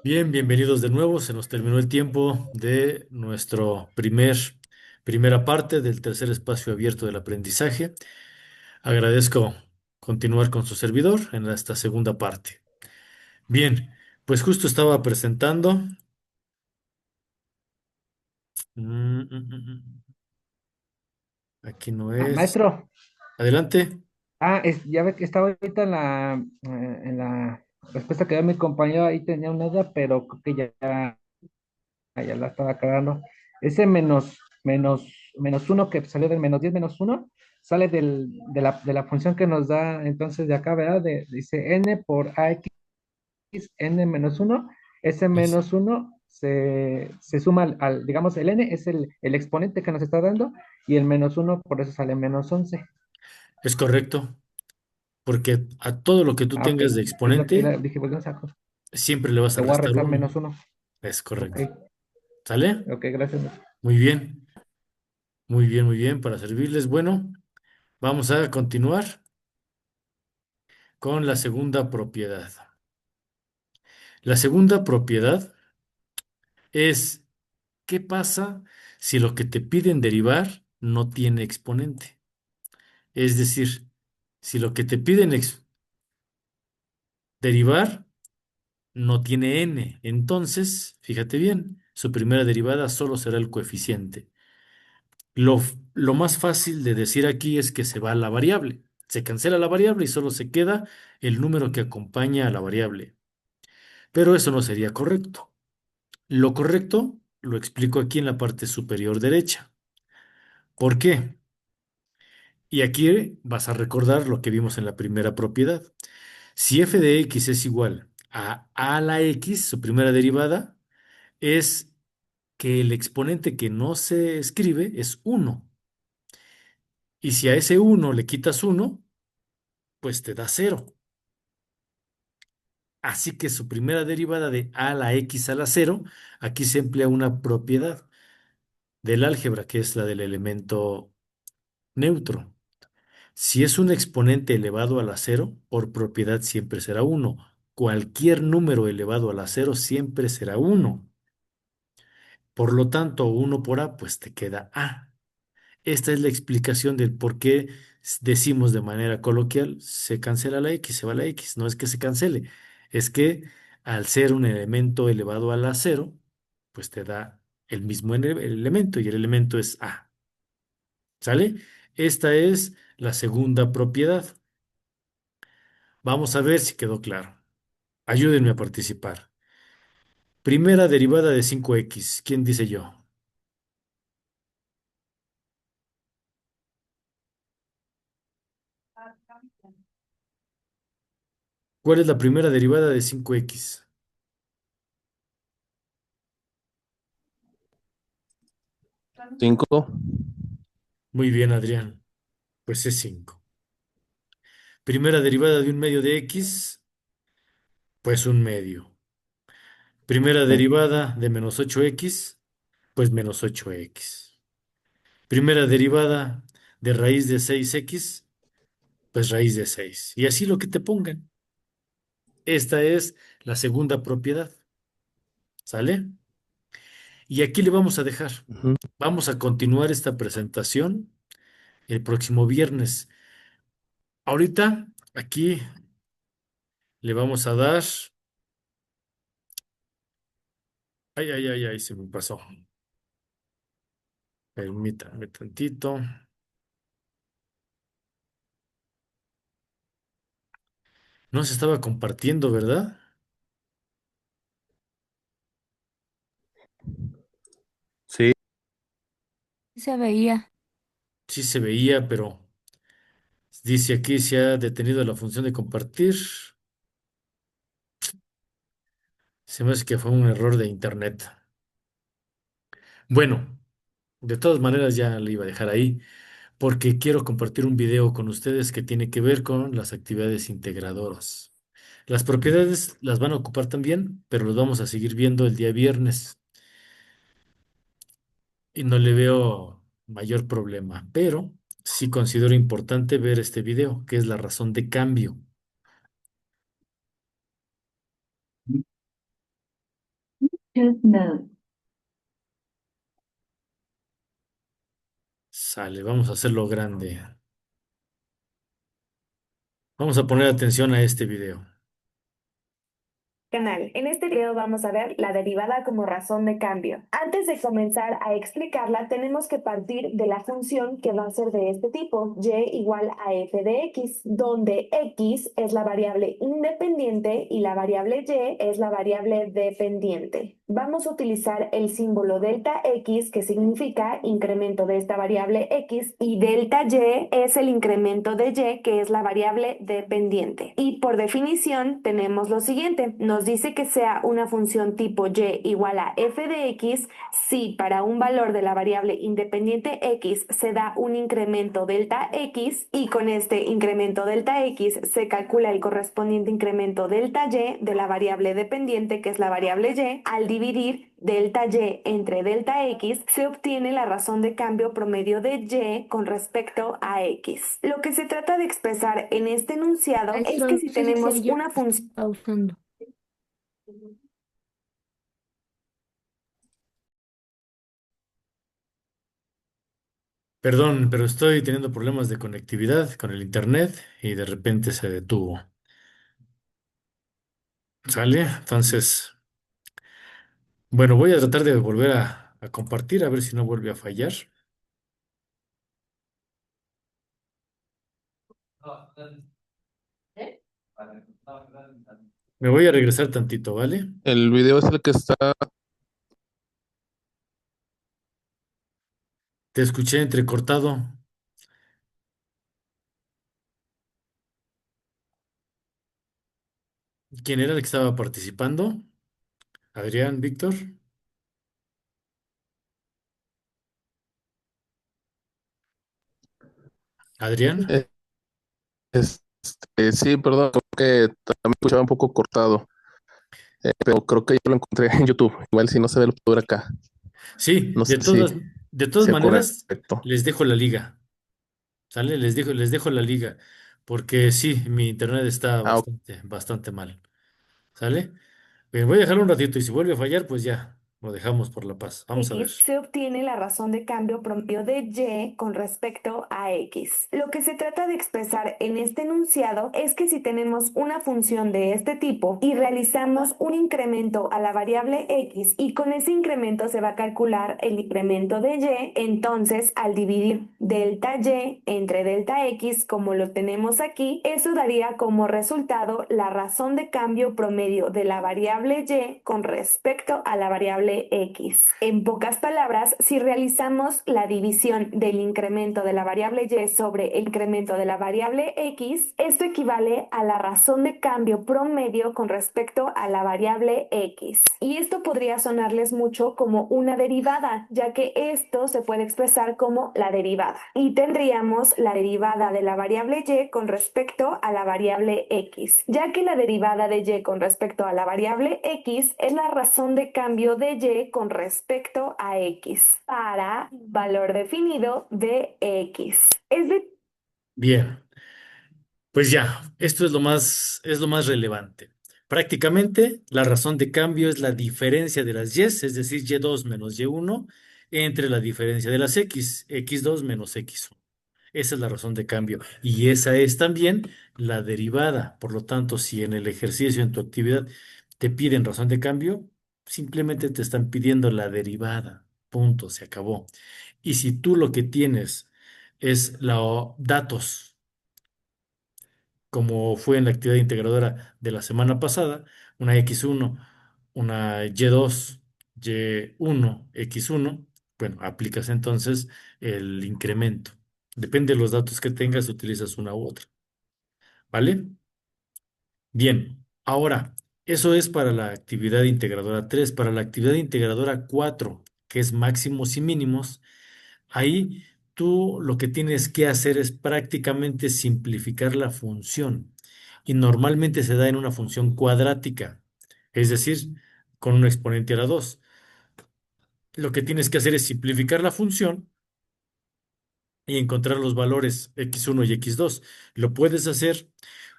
Bien, bienvenidos de nuevo. Se nos terminó el tiempo de nuestro primera parte del tercer espacio abierto del aprendizaje. Agradezco continuar con su servidor en esta segunda parte. Bien, pues justo estaba presentando. Aquí no Ah, es. maestro, Adelante. ya ve que estaba ahorita en la respuesta que dio mi compañero, ahí tenía una duda, pero creo que ya la estaba aclarando. Ese menos uno que salió del menos 10 menos uno sale de la función que nos da entonces de acá, ¿verdad? Dice n por ax n menos uno. Ese Es, menos uno se suma digamos, el n es el exponente que nos está dando y el menos uno, por eso sale -11. es correcto, porque a todo lo que tú Ah, ok. tengas de Es lo que exponente, dije, pues, siempre le vas a le voy a restar restar uno. -1. Es Ok, correcto. ¿Sale? ok, gracias. Muy bien, muy bien, muy bien, para servirles. Bueno. Vamos a continuar con la segunda propiedad. La segunda propiedad es, ¿qué pasa si lo que te piden derivar no tiene exponente? Es decir, si lo que te piden derivar no tiene n, entonces, fíjate bien, su primera derivada solo será el coeficiente. Lo más fácil de decir aquí es que se va la variable. Se cancela la variable y solo se queda el número que acompaña a la variable. Pero eso no sería correcto. Lo correcto lo explico aquí en la parte superior derecha. ¿Por qué? Y aquí vas a recordar lo que vimos en la primera propiedad. Si f de x es igual a la x, su primera derivada, es que el exponente que no se escribe es uno. Y si a ese uno le quitas uno, pues te da cero. Así que su primera derivada de a la x a la cero, aquí se emplea una propiedad del álgebra, que es la del elemento neutro. Si es un exponente elevado a la cero, por propiedad siempre será uno. Cualquier número elevado a la cero siempre será uno. Por lo tanto, uno por a, pues te queda a. Esta es la explicación del por qué decimos de manera coloquial, se cancela la x, se va la x. No es que se cancele, es que al ser un elemento elevado a la cero, pues te da el mismo elemento y el elemento es a. ¿Sale? Esta es la segunda propiedad. Vamos a ver si quedó claro. Ayúdenme a participar. Primera derivada de 5x. ¿Quién dice yo? ¿Cuál es la primera derivada de 5x? 5. Muy bien, Adrián. Pues es 5. Primera derivada de un medio de x, pues un medio. Primera derivada de -8x, pues -8x. Primera derivada de raíz de 6x, pues raíz de 6. Y así lo que te pongan. Esta es la segunda propiedad. ¿Sale? Y aquí le vamos a dejar. Vamos a continuar esta presentación el próximo viernes. Ahorita, aquí le vamos a dar. Ay, ay, ay, ay, se me pasó. Permítanme tantito. No se estaba compartiendo, ¿verdad? Sí, Se veía. Sí se veía, pero dice aquí se ha detenido la función de compartir. Se me hace que fue un error de internet. Bueno, de todas maneras ya le iba a dejar ahí, porque quiero compartir un video con ustedes que tiene que ver con las actividades integradoras. Las propiedades las van a ocupar también, pero los vamos a seguir viendo el día viernes y no le veo mayor problema, pero sí considero importante ver este video, que es la razón de cambio. Sale, vamos a hacerlo grande. Vamos a poner atención a este video. Canal. En este video vamos a ver la derivada como razón de cambio. Antes de comenzar a explicarla, tenemos que partir de la función que va a ser de este tipo, y igual a f de x, donde x es la variable independiente y la variable y es la variable dependiente. Vamos a utilizar el símbolo delta x, que significa incremento de esta variable x, y delta y es el incremento de y, que es la variable dependiente. Y por definición tenemos lo siguiente, nos dice que sea una función tipo y igual a f de x si para un valor de la variable independiente x se da un incremento delta x, y con este incremento delta x se calcula el correspondiente incremento delta y de la variable dependiente, que es la variable y. Al dividir delta y entre delta x se obtiene la razón de cambio promedio de y con respecto a x. Lo que se trata de expresar en este enunciado es Maestro, que no si sé si sea tenemos yo una función. pausando. Perdón, pero estoy teniendo problemas de conectividad con el internet y de repente se detuvo. ¿Sale? Entonces, bueno, voy a tratar de volver a compartir a ver si no vuelve a fallar. Me voy a regresar tantito, ¿vale? El video es el que está. Te escuché entrecortado. ¿Quién era el que estaba participando? Adrián, Víctor, Adrián. eh, sí, perdón, creo que también escuchaba un poco cortado, pero creo que yo lo encontré en YouTube. Igual si no se ve, lo puedo ver acá. Sí, No sé si de todas sea maneras, correcto. les dejo la liga, ¿sale? Les dejo la liga, porque sí, mi internet está Ah, ok. bastante mal, ¿sale? Bien, voy a dejarlo un ratito y si vuelve a fallar, pues ya, lo dejamos por la paz. Vamos a ver. X se obtiene la razón de cambio promedio de y con respecto a x. Lo que se trata de expresar en este enunciado es que si tenemos una función de este tipo y realizamos un incremento a la variable x, y con ese incremento se va a calcular el incremento de y, entonces al dividir delta y entre delta x, como lo tenemos aquí, eso daría como resultado la razón de cambio promedio de la variable y con respecto a la variable x. En pocas palabras, si realizamos la división del incremento de la variable y sobre el incremento de la variable x, esto equivale a la razón de cambio promedio con respecto a la variable x. Y esto podría sonarles mucho como una derivada, ya que esto se puede expresar como la derivada. Y tendríamos la derivada de la variable y con respecto a la variable x, ya que la derivada de y con respecto a la variable x es la razón de cambio de y con respecto a x para valor definido de x. Es de Bien, pues ya, esto es lo más relevante. Prácticamente, la razón de cambio es la diferencia de las y's, es decir, y2 menos y1, entre la diferencia de las x, x2 menos x1. Esa es la razón de cambio. Y esa es también la derivada. Por lo tanto, si en el ejercicio, en tu actividad, te piden razón de cambio, simplemente te están pidiendo la derivada. Punto, se acabó. Y si tú lo que tienes es datos, como fue en la actividad integradora de la semana pasada, una x1, una y2, y1, x1, bueno, aplicas entonces el incremento. Depende de los datos que tengas, utilizas una u otra. ¿Vale? Bien, ahora, eso es para la actividad integradora 3. Para la actividad integradora 4, que es máximos y mínimos, ahí tú lo que tienes que hacer es prácticamente simplificar la función. Y normalmente se da en una función cuadrática, es decir, con un exponente a la 2. Lo que tienes que hacer es simplificar la función y encontrar los valores x1 y x2. Lo puedes hacer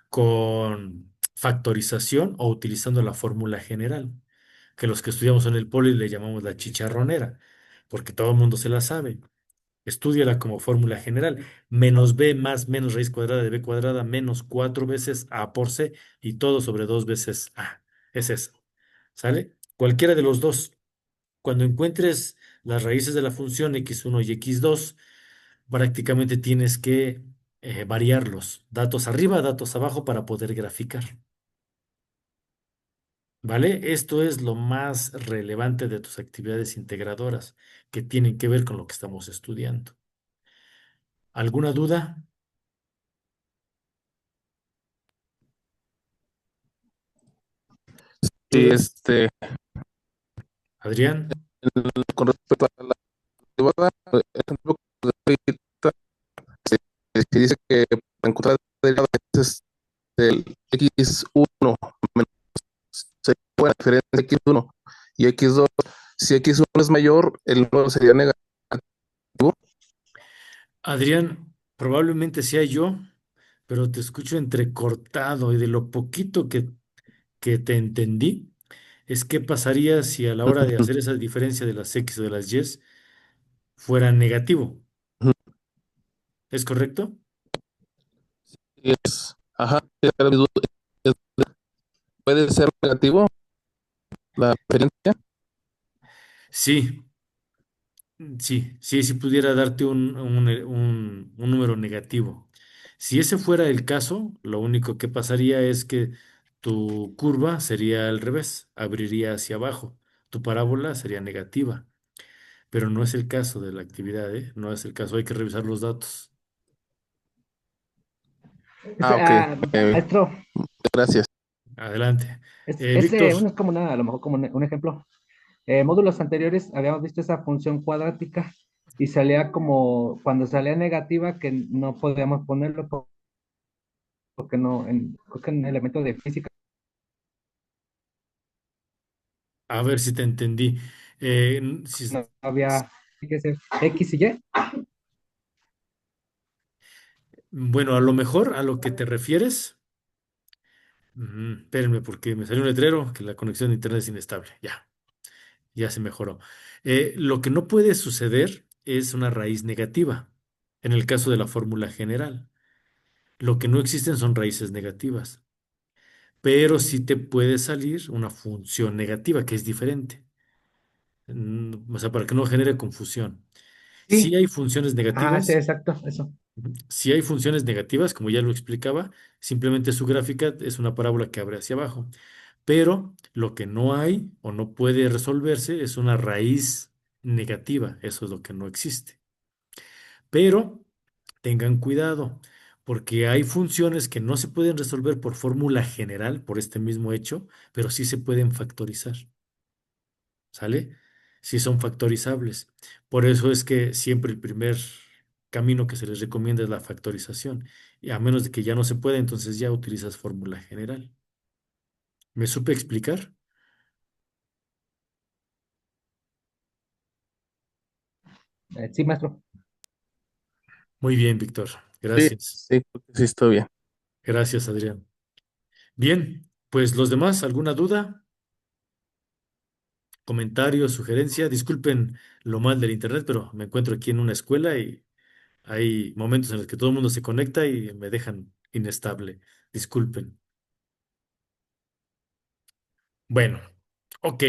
con factorización o utilizando la fórmula general. que los que estudiamos en el poli le llamamos la chicharronera, porque todo el mundo se la sabe. Estúdiala como fórmula general. Menos b más menos raíz cuadrada de b cuadrada menos 4 veces a por c y todo sobre 2 veces a. Es eso. ¿Sale? Cualquiera de los dos. Cuando encuentres las raíces de la función x1 y x2, prácticamente tienes que variarlos. Datos arriba, datos abajo para poder graficar. ¿Vale? Esto es lo más relevante de tus actividades integradoras que tienen que ver con lo que estamos estudiando. ¿Alguna duda, Sí, duda, Adrián? con respecto a la derivada, el ejemplo que ahorita, que dice que para encontrar la derivada es del x1 menos la diferencia de x1 y x2. Si x1 es mayor, el número sería negativo. Adrián, probablemente sea yo, pero te escucho entrecortado y de lo poquito que te entendí, es qué pasaría si a la hora de hacer esa diferencia de las X o de las Y fuera negativo. ¿Es correcto? Ajá, es- puede ser negativo la diferencia. Sí, sí pudiera darte un número negativo. Si ese fuera el caso, lo único que pasaría es que tu curva sería al revés, abriría hacia abajo. Tu parábola sería negativa, pero no es el caso de la actividad, ¿eh? No es el caso, hay que revisar los datos. Ah, ok. Maestro, Gracias. Adelante. Víctor, ese, uno es como nada, a lo mejor como un ejemplo. Módulos anteriores habíamos visto esa función cuadrática y salía como, cuando salía negativa, que no podíamos ponerlo porque no, creo que en elementos de física a ver si te entendí. no había que ser X y Y. Bueno, a lo mejor a lo que te refieres. Espérenme, porque me salió un letrero que la conexión de internet es inestable. Ya se mejoró. Lo que no puede suceder es una raíz negativa, en el caso de la fórmula general. Lo que no existen son raíces negativas, pero sí te puede salir una función negativa, que es diferente. O sea, para que no genere confusión. Si Sí, hay funciones sí, negativas, exacto, eso. si hay funciones negativas, como ya lo explicaba, simplemente su gráfica es una parábola que abre hacia abajo. Pero lo que no hay o no puede resolverse es una raíz negativa. Eso es lo que no existe. Pero tengan cuidado, porque hay funciones que no se pueden resolver por fórmula general, por este mismo hecho, pero sí se pueden factorizar. ¿Sale? Sí son factorizables. Por eso es que siempre el primer camino que se les recomienda es la factorización. Y a menos de que ya no se pueda, entonces ya utilizas fórmula general. ¿Me supe explicar? Sí, maestro. Muy bien, Víctor. Sí, Gracias. sí, creo que sí estoy bien. Gracias, Adrián. Bien, pues los demás, ¿alguna duda, comentario, sugerencia? Disculpen lo mal del internet, pero me encuentro aquí en una escuela y hay momentos en los que todo el mundo se conecta y me dejan inestable. Disculpen. Bueno, ok.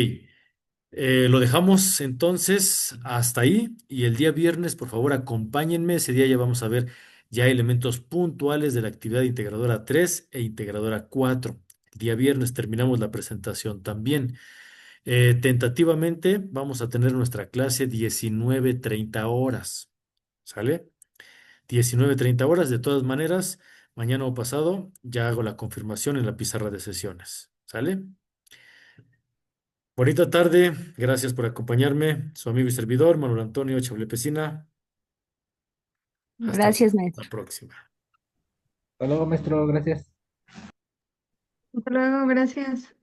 Lo dejamos entonces hasta ahí y el día viernes, por favor, acompáñenme. Ese día ya vamos a ver ya elementos puntuales de la actividad integradora 3 e integradora 4. El día viernes terminamos la presentación también. Tentativamente vamos a tener nuestra clase 19:30 horas. ¿Sale? 19:30 horas. De todas maneras, mañana o pasado ya hago la confirmación en la pizarra de sesiones. ¿Sale? Bonita tarde, gracias por acompañarme. Su amigo y servidor, Manuel Antonio Chable Pesina. Hasta Gracias, la maestro. próxima. Hasta luego, maestro, gracias. Hasta luego, gracias.